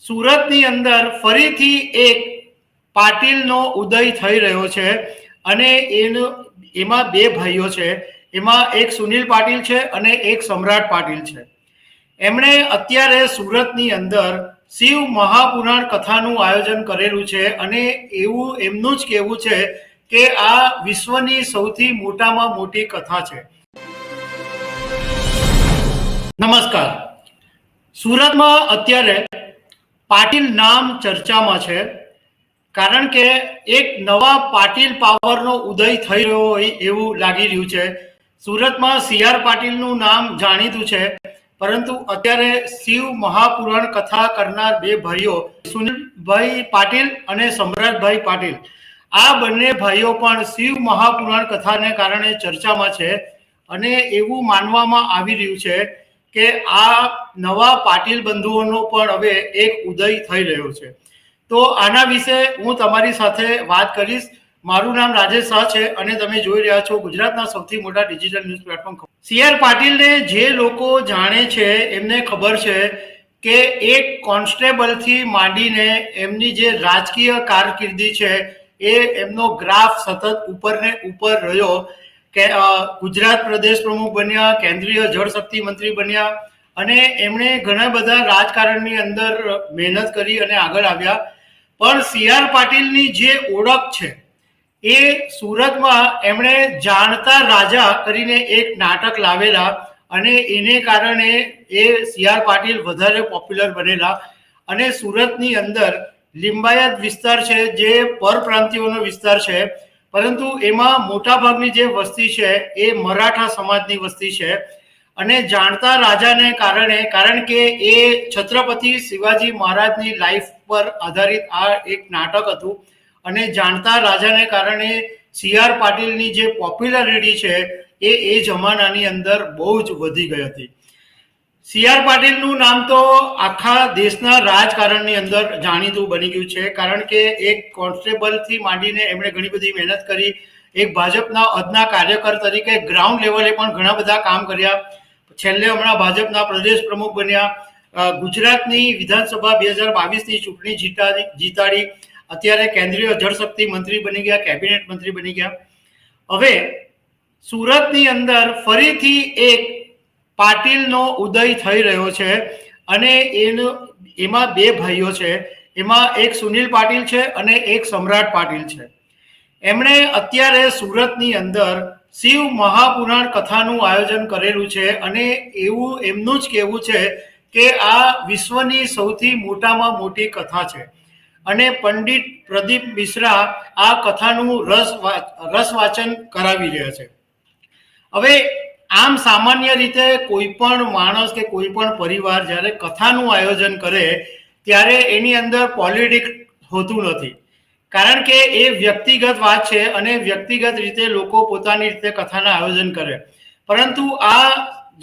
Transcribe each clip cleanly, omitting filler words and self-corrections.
સુરતની અંદર ફરીથી એક પાટીલનો ઉદય થઈ રહ્યો છે અને એમાં બે ભાઈઓ છે. એમાં એક સુનિલ પાટીલ છે અને એક સમ્રાટ પાટીલ છે. એમણે અત્યારે સુરતની અંદર શિવ મહાપુરાણ કથાનું આયોજન કરેલું છે અને એવું એમનું જ કહેવું છે કે આ વિશ્વની સૌથી મોટામાં મોટી કથા છે. નમસ્કાર. સુરતમાં અત્યારે પાટીલ નામ ચર્ચામાં છે કારણ કે એક નવા પાટીલ પાવરનો ઉદય થઈ રહ્યો હોય એવું લાગી રહ્યું છે. સુરતમાં CR પાટીલનું નામ જાણીતું છે, પરંતુ અત્યારે શિવ મહાપુરાણ કથા કરનાર બે ભાઈઓ સુનિલભાઈ પાટીલ અને સમ્રાટભાઈ પાટીલ, આ બંને ભાઈઓ પણ શિવ મહાપુરાણ કથાને કારણે ચર્ચામાં છે અને એવું માનવામાં આવી રહ્યું છે કે આ નવા પાટીલ બંધુઓનો પણ હવે એક ઉદય થઈ રહ્યો છે. તો આના વિશે હું તમારી સાથે વાત કરીશ. મારું નામ રાજેશ શાહ છે અને તમે જોઈ રહ્યા છો ગુજરાતના સૌથી મોટા ડિજિટલ ન્યૂઝ પ્લેટફોર્મ. CR પાટીલને જે લોકો જાણે છે એમને ખબર છે કે એક કોન્સ્ટેબલથી માંડીને એમની જે રાજકીય કારકિર્દી છે એ એમનો ગ્રાફ સતત ઉપરને ઉપર રહ્યો કે ગુજરાત પ્રદેશ પ્રમુખ બન્યા, કેન્દ્રીય જળશક્તિ મંત્રી બન્યા અને એમણે ઘણા બધા રાજકારણની અંદર મહેનત કરી અને આગળ આવ્યા. પણ CR પાટીલની જે ઓળખ છે એ સુરતમાં એમણે જાણતા રાજા કરીને એક નાટક લાવેલા અને એને કારણે એ CR પાટીલ વધારે પોપ્યુલર બનેલા અને સુરતની અંદર લિંબાયત વિસ્તાર છે જે પરપ્રાંતિયોનો વિસ્તાર છે, પરંતુ એમાં મોટાભાગની જે વસ્તી છે એ મરાઠા સમાજની વસ્તી છે. અને જાણતા રાજાને કારણે, કારણ કે એ છત્રપતિ શિવાજી મહારાજની લાઈફ પર આધારિત આ એક નાટક હતું અને જાણતા રાજાને કારણે CR પાટીલની જે પોપ્યુલારિટી છે એ જમાનાની અંદર બહુ જ વધી ગઈ હતી. CR પાટીલનું નામ તો આખા દેશના રાજકારણની અંદર જાણીતું બની ગયું છે, કારણ કે એક કોન્સ્ટેબલથી માંડીને એમણે ઘણી બધી મહેનત કરી. એક ભાજપના અદના કાર્યકર તરીકે ગ્રાઉન્ડ લેવલે પણ ઘણા બધા કામ કર્યા. છેલ્લે હમણાં ભાજપના પ્રદેશ પ્રમુખ બન્યા. ગુજરાતની વિધાનસભા 2022ની ચૂંટણી જીતાડી. અત્યારે કેન્દ્રીય જળશક્તિ મંત્રી બની ગયા, કેબિનેટ મંત્રી બની ગયા. હવે સુરતની અંદર ફરીથી એક પાટીલનો ઉદય થઈ રહ્યો છે અને એમાં બે ભાઈઓ છે. એમાં એક સુનિલ પાટીલ છે અને એક સમ્રાટ પાટીલ છે. એમણે અત્યારે સુરતની અંદર શિવ મહાપુરાણ કથાનું આયોજન કરેલું છે અને એવું એમનું જ કહેવું છે કે આ વિશ્વની સૌથી મોટામાં મોટી કથા છે અને પંડિત પ્રદીપ મિશ્રા આ કથાનું રસ વાંચન કરાવી રહ્યા છે. હવે આમ સામાન્ય રીતે કોઈ પણ માણસ કે કોઈ પણ પરિવાર જ્યારે કથાનું આયોજન કરે ત્યારે એની અંદર પોલિટિક્સ હોતું નથી, કારણ કે એ વ્યક્તિગત વાત છે અને વ્યક્તિગત રીતે લોકો પોતાની રીતે કથાના આયોજન કરે. પરંતુ આ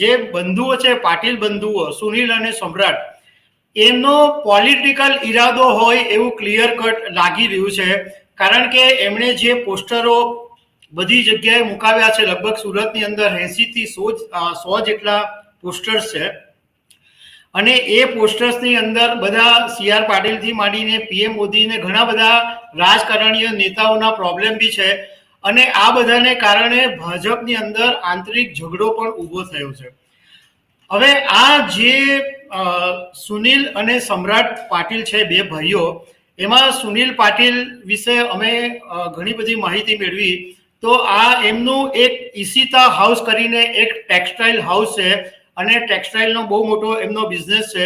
જે બંધુઓ છે, પાટીલ બંધુઓ સુનિલ અને સમ્રાટ, એમનો પોલિટિકલ ઈરાદો હોય એવું ક્લિયર કટ લાગી રહ્યું છે, કારણ કે એમણે જે પોસ્ટરો બધી જગ્યાએ મુકાવ્યા છે, લગભગ સુરતની અંદર 80 થી 100 જેટલા પોસ્ટર્સ છે અને એ પોસ્ટર્સની અંદર બધા CR પાટીલથી માંડીને PM મોદીને ઘણા બધા રાજકારણીય નેતાઓના પ્રોબ્લેમ બી છે અને આ બધાને કારણે ભાજપની અંદર આંતરિક ઝઘડો પણ ઊભો થયો છે. હવે આ જે સુનિલ અને સમ્રાટ પાટીલ છે, બે ભાઈઓ, એમાં સુનિલ પાટીલ વિશે અમે ઘણી બધી માહિતી મેળવી તો આ એમનું એક ઈશિતા હાઉસ કરીને એક ટેક્સટાઇલ હાઉસ છે અને ટેક્સટાઇલનો બહુ મોટો એમનો બિઝનેસ છે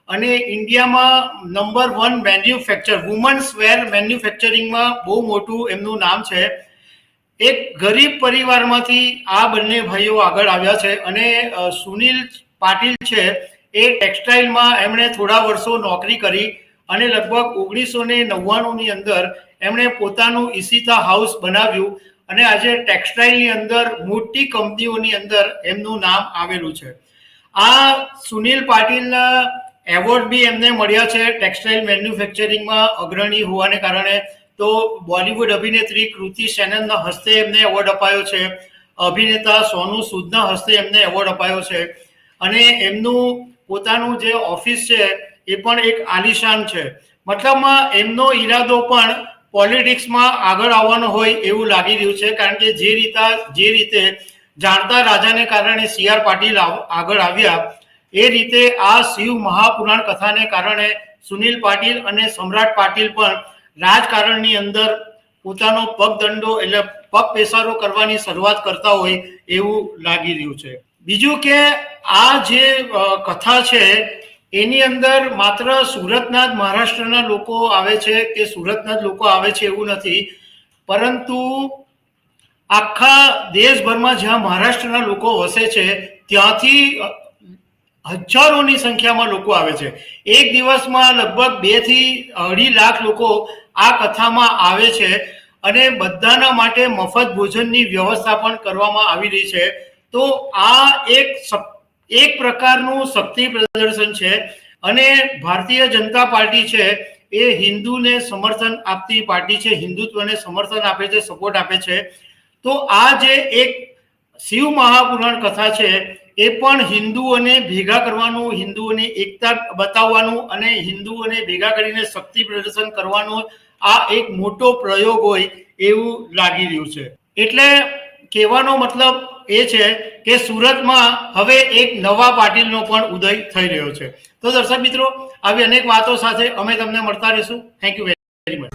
અને ઇન્ડિયામાં નંબર 1 મેન્યુફેક્ચર વુમન્સ વેર મેન્યુફેક્ચરિંગમાં બહુ મોટું એમનું નામ છે. એક ગરીબ પરિવારમાંથી આ બંને ભાઈઓ આગળ આવ્યા છે અને સુનિલ પાટીલ છે એ ટેક્સટાઇલમાં એમણે થોડા વર્ષો નોકરી કરી અને લગભગ 1999ની અંદર એમણે પોતાનું ઈશિતા હાઉસ બનાવ્યું અને આજે ટેક્સટાઇલની અંદર મોટી કંપનીઓની અંદર એમનું નામ આવેલું છે. આ સુનિલ પાટીલના એવોર્ડ બી એમને મળ્યા છે ટેક્સટાઇલ મેન્યુફેક્ચરિંગમાં અગ્રણી હોવાને કારણે. તો બોલિવૂડ અભિનેત્રી કૃતિ સેનનના હસ્તે એમને એવોર્ડ અપાયો છે, અભિનેતા સોનુ સૂદના હસ્તે એમને એવોર્ડ અપાયો છે અને એમનું પોતાનું જે ઓફિસ છે એ પણ એક આલિશાન છે. મતલબમાં એમનો ઈરાદો પણ પોલિટિક્સમાં આગળ આવવાનો હોય એવું લાગી રહ્યું છે, કારણ કે જે રીતે જાણતા રાજાને કારણે CR પાટીલ આગળ આવ્યા, એ રીતે આ શિવ મહાપુરાણ કથાને કારણે સુનિલ પાટીલ અને સમ્રાટ પાટીલ પણ રાજકારણની અંદર પોતાનો પગદંડો એટલે પગ પેસારો કરવાની શરૂઆત કરતા હોય એવું લાગી રહ્યું છે. બીજું કે આ જે કથા છે એની અંદર માત્ર સુરતના જ મહારાષ્ટ્રના લોકો આવે છે કે સુરતના જ લોકો આવે છે એવું નથી, પરંતુ આખા દેશભરમાં જ્યાં મહારાષ્ટ્રના લોકો વસે છે ત્યાંથી હજારોની સંખ્યામાં લોકો આવે છે. એક દિવસમાં લગભગ 2 થી 2.5 લાખ લોકો આ કથામાં આવે છે અને બધાના માટે મફત ભોજનની વ્યવસ્થા પણ કરવામાં આવી રહી છે. તો આ એક પ્રકારનું શક્તિ પ્રદર્શન છે અને ભારતીય જનતા પાર્ટી છે એ હિન્દુને સમર્થન આપતી પાર્ટી છે, હિન્દુત્વને સમર્થન આપે છે, સપોર્ટ આપે છે. તો આ જે એક શિવ મહાપુરાણ કથા છે એ પણ હિન્દુઓને ભેગા કરવાનું, હિન્દુઓની એકતા બતાવવાનું અને હિન્દુઓને ભેગા કરીને શક્તિ પ્રદર્શન કરવાનું આ એક મોટો પ્રયોગ હોય એવું લાગી રહ્યું છે. એટલે કહેવાનો મતલબ એ છે કે સુરતમાં હવે એક નવા પાટીલનો પણ ઉદય થઈ રહ્યો છે. તો દર્શક મિત્રો, આવી અનેક વાતો સાથે અમે તમને મળતા રહીશું. Thank you very much.